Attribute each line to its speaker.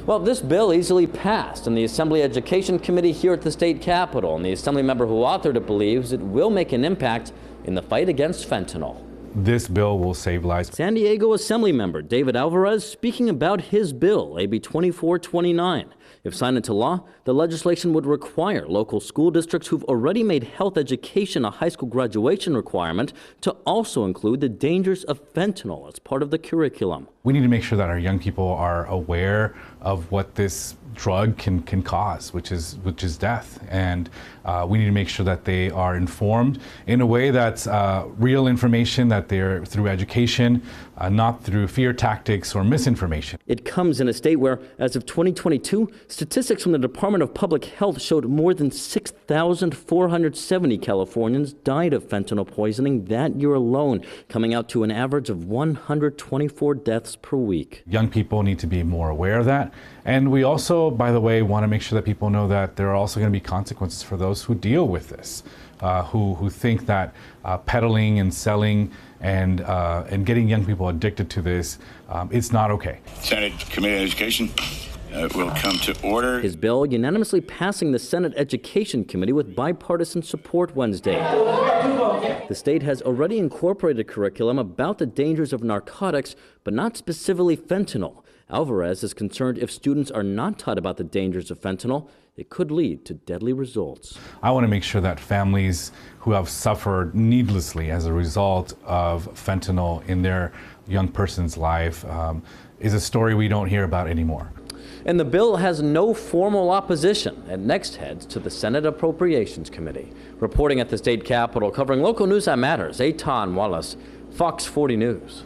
Speaker 1: Well, this bill easily passed in the Assembly Education Committee here at the state capitol, and the Assembly member who authored it believes it will make an impact in the fight against fentanyl.
Speaker 2: This bill will save lives.
Speaker 1: San Diego Assembly member David Alvarez speaking about his bill, AB 2429. If signed into law, the legislation would require local school districts who've already made health education a high school graduation requirement to also include the dangers of fentanyl as part of the curriculum.
Speaker 2: We need to make sure that our young people are aware of what this drug can cause, which is death, and we need to make sure that they are informed in a way that's real information, that they're through education, not through fear tactics or misinformation.
Speaker 1: It comes in a state where, as of 2022, statistics from the Department of Public Health showed more than 6,470 Californians died of fentanyl poisoning that year alone, coming out to an average of 124 deaths per week.
Speaker 2: Young people need to be more aware of that, and we also, by the way, want to make sure that people know that there are also going to be consequences for those who deal with this, who think that peddling and selling and getting young people addicted to this, it's not okay.
Speaker 3: Senate Committee on Education will come to order.
Speaker 1: His bill unanimously passing the Senate Education Committee with bipartisan support Wednesday. The state has already incorporated a curriculum about the dangers of narcotics, but not specifically fentanyl. Alvarez is concerned if students are not taught about the dangers of fentanyl, it could lead to deadly results.
Speaker 2: I want to make sure that families who have suffered needlessly as a result of fentanyl in their young person's life is a story we don't hear about anymore.
Speaker 1: And the bill has no formal opposition and next heads to the Senate Appropriations Committee. Reporting at the state capitol, covering local news that matters, Eitan Wallace, Fox 40 News.